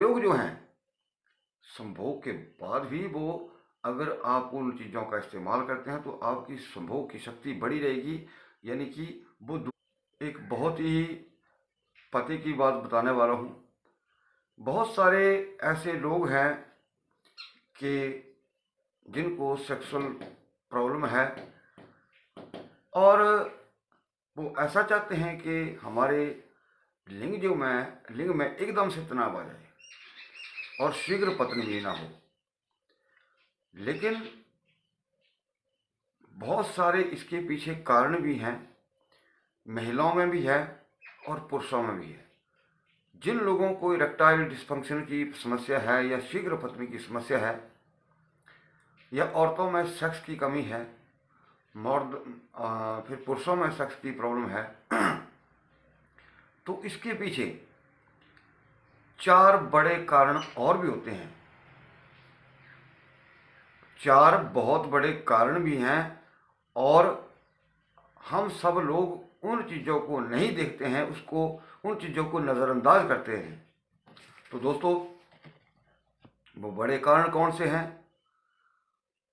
लोग जो हैं संभोग के बाद भी वो, अगर आप उन चीज़ों का इस्तेमाल करते हैं तो आपकी संभोग की शक्ति बड़ी रहेगी। यानी कि वो एक बहुत ही पते की बात बताने वाला हूँ। बहुत सारे ऐसे लोग हैं कि जिनको सेक्सुअल प्रॉब्लम है और वो ऐसा चाहते हैं कि हमारे लिंग में एकदम से तनाव आ जाए और शीघ्र पतन भी ना हो। लेकिन बहुत सारे इसके पीछे कारण भी हैं, महिलाओं में भी है और पुरुषों में भी है। जिन लोगों को इरेक्टाइल डिस्फंक्शन की समस्या है या शीघ्र पतन की समस्या है या औरतों में सेक्स की कमी है, फिर पुरुषों में सेक्स की प्रॉब्लम है, तो इसके पीछे 4 बड़े कारण और भी होते हैं। 4 बहुत बड़े कारण भी हैं और हम सब लोग उन चीज़ों को नहीं देखते हैं, उन चीज़ों को नज़रअंदाज करते हैं। तो दोस्तों, वो बड़े कारण कौन से हैं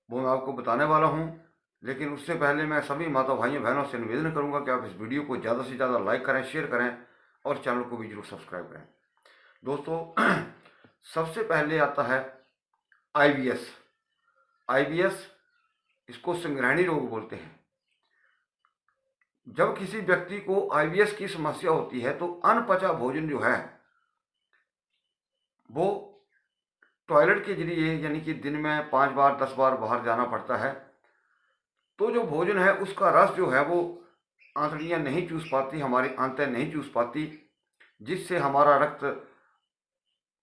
वो मैं आपको बताने वाला हूँ। लेकिन उससे पहले मैं सभी माता भाइयों बहनों से निवेदन करूँगा कि आप इस वीडियो को ज़्यादा से ज़्यादा लाइक करें, शेयर करें और चैनल को भी जरूर सब्सक्राइब करें। दोस्तों, सबसे पहले आता है IBS। IBS, इसको संग्रहणी रोग बोलते हैं। जब किसी व्यक्ति को IBS की समस्या होती है तो अनपचा भोजन जो है वो टॉयलेट के जरिए, यानी कि दिन में 5 बार 10 बार बाहर जाना पड़ता है, तो जो भोजन है उसका रस जो है वो आंतड़ियाँ नहीं चूस पाती, हमारी आंतें नहीं चूस पाती, जिससे हमारा रक्त,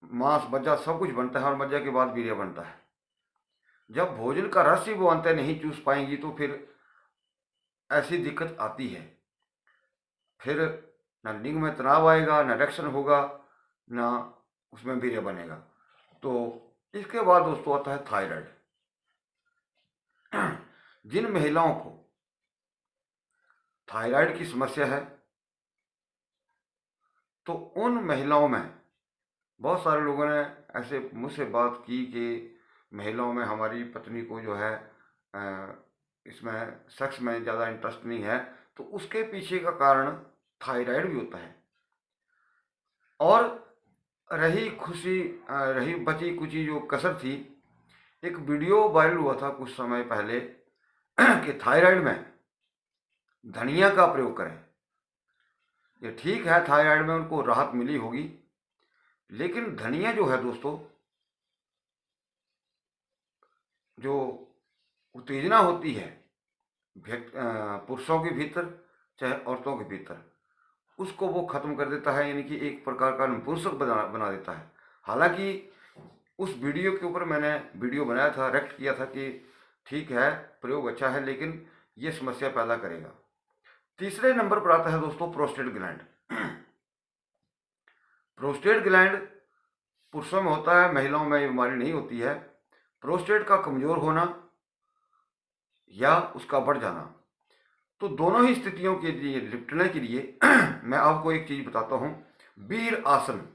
मांस, मज्जा सब कुछ बनता है और मज्जा के बाद वीर्य बनता है। जब भोजन का रस ही वो आंतें नहीं चूस पाएंगी तो फिर ऐसी दिक्कत आती है। फिर न लिंग में तनाव आएगा, न इरेक्शन होगा, न उसमें वीर्य बनेगा। तो इसके बाद दोस्तों आता है थायराइड। जिन महिलाओं को थायराइड की समस्या है तो उन महिलाओं में, बहुत सारे लोगों ने ऐसे मुझसे बात की कि महिलाओं में हमारी पत्नी को जो है इसमें सेक्स में ज़्यादा इंटरेस्ट नहीं है, तो उसके पीछे का कारण थायराइड भी होता है। और रही बची कुची जो कसर थी, एक वीडियो वायरल हुआ था कुछ समय पहले कि थायराइड में धनिया का प्रयोग करें। ये ठीक है, थायराइड में उनको राहत मिली होगी, लेकिन धनिया जो है दोस्तों, जो उत्तेजना होती है पुरुषों के भीतर चाहे औरतों के भीतर, उसको वो खत्म कर देता है, यानी कि एक प्रकार का नपुंसक बना देता है। हालांकि उस वीडियो के ऊपर मैंने वीडियो बनाया था, रेक्ट किया था कि ठीक है, प्रयोग अच्छा है, लेकिन ये समस्या पैदा करेगा। तीसरे नंबर पर आता है दोस्तों प्रोस्टेट ग्लैंड। प्रोस्टेट ग्लैंड पुरुषों में होता है, महिलाओं में ये बीमारी नहीं होती है। प्रोस्टेट का कमजोर होना या उसका बढ़ जाना, तो दोनों ही स्थितियों के लिए निपटने के लिए मैं आपको एक चीज बताता हूं, वीर आसन।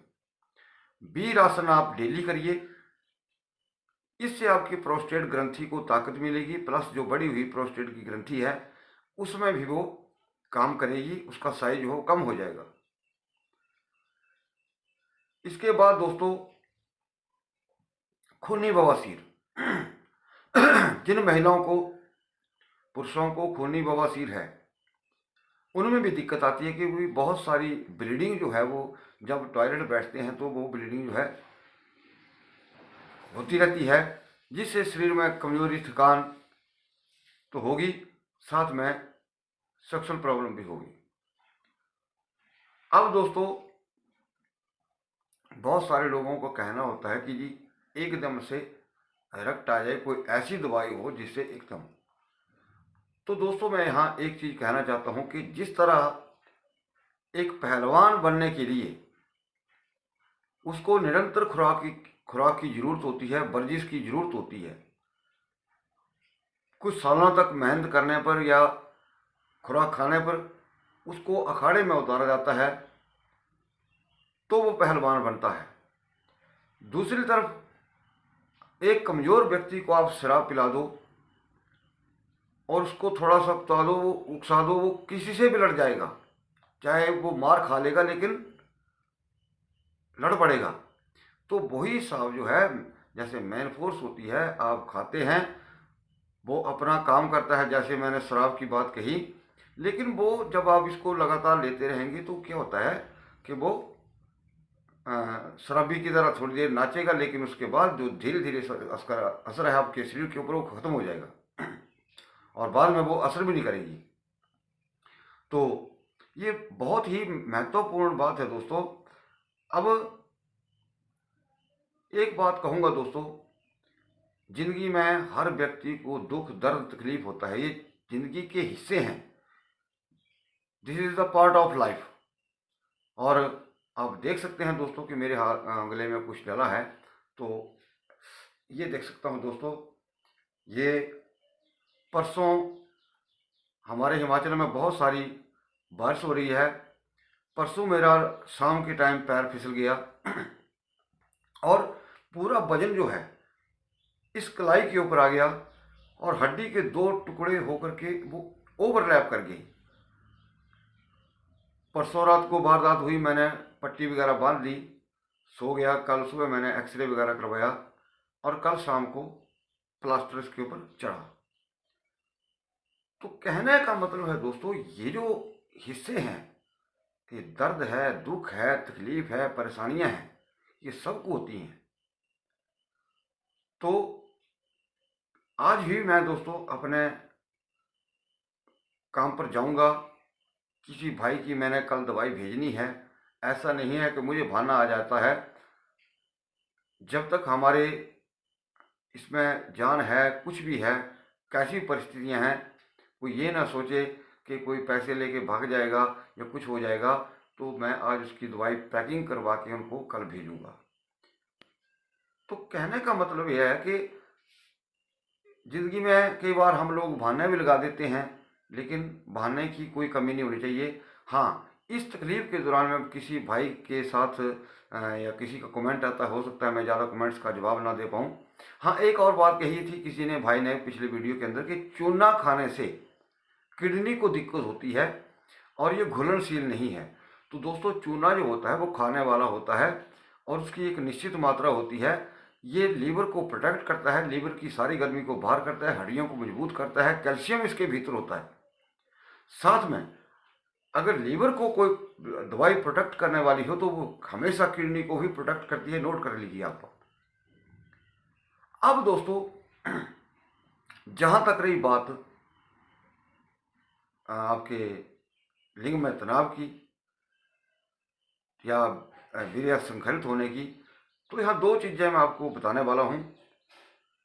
वीर आसन आप डेली करिए, इससे आपकी प्रोस्टेट ग्रंथि को ताकत मिलेगी, प्लस जो बड़ी हुई प्रोस्टेट की ग्रंथि है उसमें भी वो काम करेगी, उसका साइज हो कम हो जाएगा। इसके बाद दोस्तों खूनी बवासीर। जिन महिलाओं को, पुरुषों को खूनी बवासीर है, उनमें भी दिक्कत आती है कि बहुत सारी ब्लीडिंग जो है वो, जब टॉयलेट बैठते हैं तो वो ब्लीडिंग जो है होती रहती है, जिससे शरीर में कमजोरी, थकान तो होगी, साथ में सेक्सुअल प्रॉब्लम भी होगी। अब दोस्तों, बहुत सारे लोगों को कहना होता है कि जी एकदम से रक्त आ जाए, कोई ऐसी दवाई हो जिससे एकदम। तो दोस्तों, मैं यहाँ एक चीज कहना चाहता हूँ कि जिस तरह एक पहलवान बनने के लिए उसको निरंतर खुराक की जरूरत होती है, वर्जिश की जरूरत होती है, कुछ सालों तक मेहनत करने पर या खुराक खाने पर उसको अखाड़े में उतारा जाता है तो वो पहलवान बनता है। दूसरी तरफ एक कमज़ोर व्यक्ति को आप शराब पिला दो और उसको थोड़ा सा उकसा दो, वो किसी से भी लड़ जाएगा, चाहे वो मार खा लेगा लेकिन लड़ पड़ेगा। तो वही साहब जो है, जैसे मैन फोर्स होती है, आप खाते हैं, वो अपना काम करता है, जैसे मैंने शराब की बात कही। लेकिन वो जब आप इसको लगातार लेते रहेंगे तो क्या होता है कि वो शराबी की तरह थोड़ी देर नाचेगा, लेकिन उसके बाद जो धीरे धीरे उसका असर है आपके शरीर के ऊपर, वो खत्म हो जाएगा और बाद में वो असर भी नहीं करेगी। तो ये बहुत ही महत्वपूर्ण बात है दोस्तों। अब एक बात कहूँगा दोस्तों, जिंदगी में हर व्यक्ति को दुख दर्द तकलीफ होता है, ये जिंदगी के हिस्से हैं। This is the part of life. और आप देख सकते हैं दोस्तों कि मेरे गले में कुछ डला है, तो ये देख सकता हूँ दोस्तों, ये परसों हमारे हिमाचल में बहुत सारी बारिश हो रही है। परसों मेरा शाम के टाइम पैर फिसल गया और पूरा वजन जो है इस कलाई के ऊपर आ गया और हड्डी के दो टुकड़े होकर के वो ओवरलैप कर गई। परसों रात को वारदात हुई, मैंने पट्टी वगैरह बांध ली, सो गया। कल सुबह मैंने एक्सरे वगैरह करवाया और कल शाम को प्लास्टर इसके ऊपर चढ़ा। तो कहने का मतलब है दोस्तों, ये जो हिस्से हैं कि दर्द है, दुख है, तकलीफ है, परेशानियां हैं, ये सबको होती हैं। तो आज भी मैं दोस्तों अपने काम पर जाऊंगा, किसी भाई की मैंने कल दवाई भेजनी है। ऐसा नहीं है कि मुझे भाना आ जाता है। जब तक हमारे इसमें जान है, कुछ भी है, कैसी परिस्थितियां हैं, कोई ये ना सोचे कि कोई पैसे लेके भाग जाएगा या कुछ हो जाएगा। तो मैं आज उसकी दवाई पैकिंग करवा के उनको कल भेजूंगा। तो कहने का मतलब यह है कि ज़िंदगी में कई बार हम लोग बहाने भी लगा देते हैं, लेकिन बहाने की कोई कमी नहीं होनी चाहिए। हाँ, इस तकलीफ़ के दौरान मैं किसी भाई के साथ या किसी का कमेंट आता, हो सकता है मैं ज़्यादा कमेंट्स का जवाब ना दे पाऊँ। हाँ, एक और बात कही थी किसी ने, भाई ने, पिछले वीडियो के अंदर, कि चूना खाने से किडनी को दिक्कत होती है और ये घुलनशील नहीं है। तो दोस्तों, चूना जो होता है वो खाने वाला होता है और उसकी एक निश्चित मात्रा होती है। ये लीवर को प्रोटेक्ट करता है, लीवर की सारी गर्मी को बाहर करता है, हड्डियों को मजबूत करता है, कैल्शियम इसके भीतर होता है। साथ में अगर लीवर को कोई दवाई प्रोटेक्ट करने वाली हो तो वो हमेशा किडनी को भी प्रोटेक्ट करती है। नोट कर लीजिए आप। अब दोस्तों, जहां तक रही बात आपके लिंग में तनाव की या वीर्य संखरित होने की, तो यहाँ दो चीज़ें मैं आपको बताने वाला हूँ।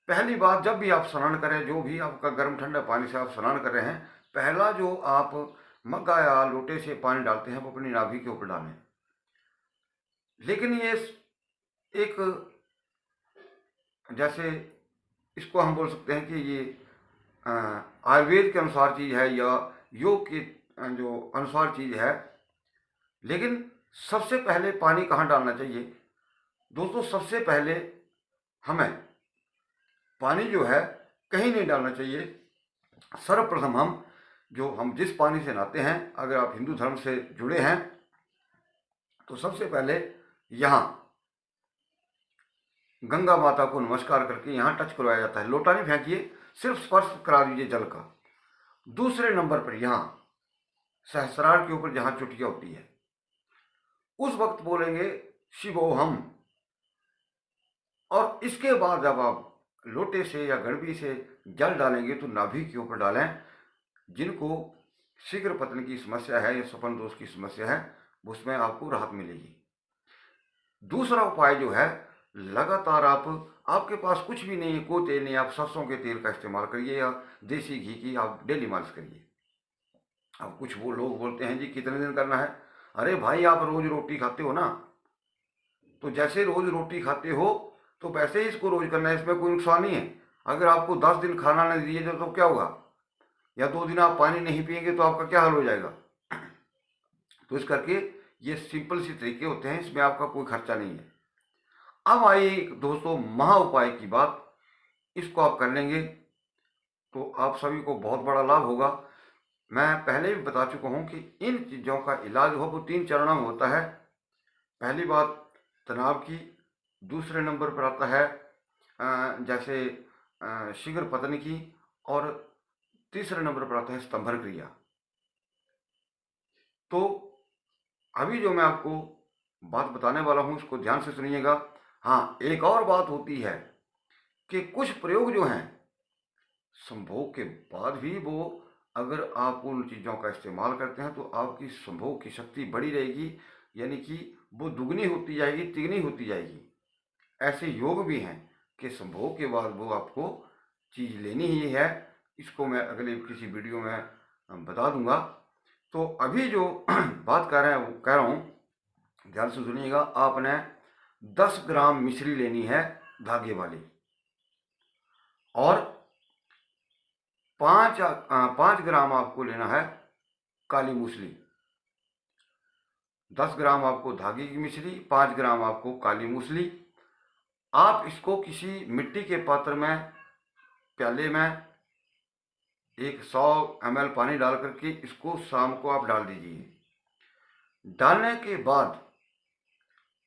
पहली बात, जब भी आप स्नान करें, जो भी आपका गर्म ठंडा पानी से आप स्नान कर रहे हैं, पहला जो आप मग्गा या लोटे से पानी डालते हैं वो अपनी नाभि के ऊपर डालें। लेकिन ये एक, जैसे इसको हम बोल सकते हैं कि ये आयुर्वेद के अनुसार चीज़ है या योग के जो अनुसार चीज़ है। लेकिन सबसे पहले पानी कहाँ डालना चाहिए दोस्तों? सबसे पहले हमें पानी जो है कहीं नहीं डालना चाहिए। सर्वप्रथम हम जिस पानी से नहाते हैं, अगर आप हिंदू धर्म से जुड़े हैं तो सबसे पहले यहाँ गंगा माता को नमस्कार करके यहाँ टच करवाया जाता है। लोटा नहीं फेंकिए, सिर्फ स्पर्श करा दीजिए जल का। दूसरे नंबर पर यहाँ सहस्रार के ऊपर जहाँ चुटिया होती है, उस वक्त बोलेंगे शिवोहम। और इसके बाद जब आप लोटे से या गड़बी से जल डालेंगे तो नाभि के ऊपर डालें। जिनको शीघ्र पतन की समस्या है या स्वप्न दोष की समस्या है, उसमें आपको राहत मिलेगी। दूसरा उपाय जो है, लगातार आपके पास कुछ भी नहीं है, कोई तेल नहीं, आप सरसों के तेल का इस्तेमाल करिए या देसी घी की आप डेली मालिश करिए। अब कुछ वो लोग बोलते हैं जी कितने दिन करना है? अरे भाई, आप रोज रोटी खाते हो ना, तो जैसे रोज रोटी खाते हो तो वैसे ही इसको रोज करना है, इसमें कोई नुकसान नहीं है। अगर आपको 10 दिन खाना नहीं दिए तो क्या होगा? या 2 दिन आप पानी नहीं पिएंगे तो आपका क्या हाल हो जाएगा? तो इस करके ये सिंपल सी तरीके होते हैं, इसमें आपका कोई खर्चा नहीं है। अब आइए दोस्तों महा उपाय की बात। इसको आप कर लेंगे तो आप सभी को बहुत बड़ा लाभ होगा। मैं पहले भी बता चुका हूँ कि इन चीज़ों का इलाज वो 3 चरणों में होता है। पहली बात तनाव की, दूसरे नंबर पर आता है जैसे शीघ्र पतन की, और तीसरे नंबर पर आता है स्तंभन क्रिया। तो अभी जो मैं आपको बात बताने वाला हूँ उसको ध्यान से सुनिएगा। हाँ, एक और बात होती है कि कुछ प्रयोग जो हैं संभोग के बाद भी वो, अगर आप उन चीज़ों का इस्तेमाल करते हैं तो आपकी संभोग की शक्ति बढ़ी रहेगी, यानी कि वो दुगनी होती जाएगी, तिगनी होती जाएगी। ऐसे योग भी हैं कि संभोग के बाद वो आपको चीज़ लेनी ही है। इसको मैं अगले किसी वीडियो में बता दूंगा। तो अभी जो बात कर रहे हैं वो कह रहा हूँ, ध्यान से सुनिएगा। आपने 10 ग्राम मिश्री लेनी है धागे वाली, और 5 ग्राम आपको लेना है काली मूसली। 10 ग्राम आपको धागे की मिश्री, 5 ग्राम आपको काली मूसली। आप इसको किसी मिट्टी के पात्र में, प्याले में 100 ml पानी डाल करके इसको शाम को आप डाल दीजिए। डालने के बाद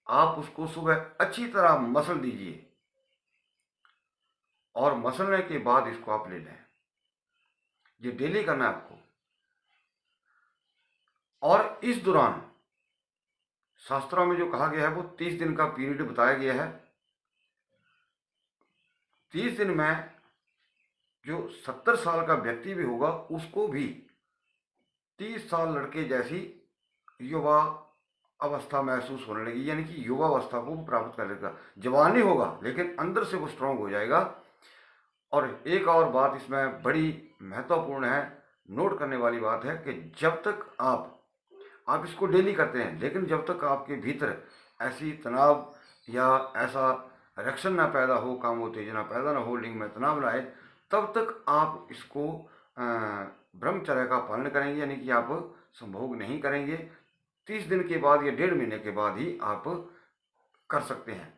आप उसको सुबह अच्छी तरह मसल दीजिए, और मसलने के बाद इसको आप ले लें। ये डेली करना है आपको। और इस दौरान शास्त्रों में जो कहा गया है वो 30 दिन का पीरियड बताया गया है। 30 दिन में जो 70 साल का व्यक्ति भी होगा उसको भी 30 साल लड़के जैसी युवा अवस्था महसूस होने लगी, यानी कि युवा अवस्था को प्राप्त कर लेगा। जवान नहीं होगा लेकिन अंदर से वो स्ट्रांग हो जाएगा। और एक और बात इसमें बड़ी महत्वपूर्ण है, नोट करने वाली बात है कि जब तक आप इसको डेली करते हैं, लेकिन जब तक आपके भीतर ऐसी तनाव या ऐसा रिएक्शन ना पैदा हो, काम उत्तेजना पैदा ना हो, लिंग में तनाव ना आए, तब तक आप इसको ब्रह्मचर्य का पालन करेंगे, यानी कि आप संभोग नहीं करेंगे। 30 दिन के बाद या 1.5 महीने के बाद ही आप कर सकते हैं,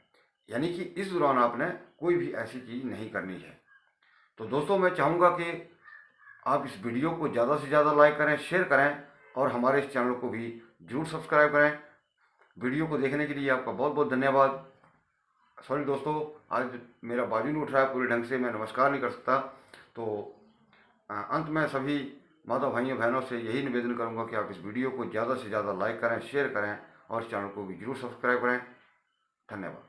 यानी कि इस दौरान आपने कोई भी ऐसी चीज़ नहीं करनी है। तो दोस्तों, मैं चाहूँगा कि आप इस वीडियो को ज़्यादा से ज़्यादा लाइक करें, शेयर करें, और हमारे इस चैनल को भी जरूर सब्सक्राइब करें। वीडियो को देखने के लिए आपका बहुत बहुत धन्यवाद। सॉरी दोस्तों, आज मेरा बाजू नहीं उठ रहा है पूरे ढंग से, मैं नमस्कार नहीं कर सकता। तो अंत में सभी माता भाइयों बहनों से यही निवेदन करूंगा कि आप इस वीडियो को ज़्यादा से ज़्यादा लाइक करें, शेयर करें, और चैनल को भी जरूर सब्सक्राइब करें। धन्यवाद।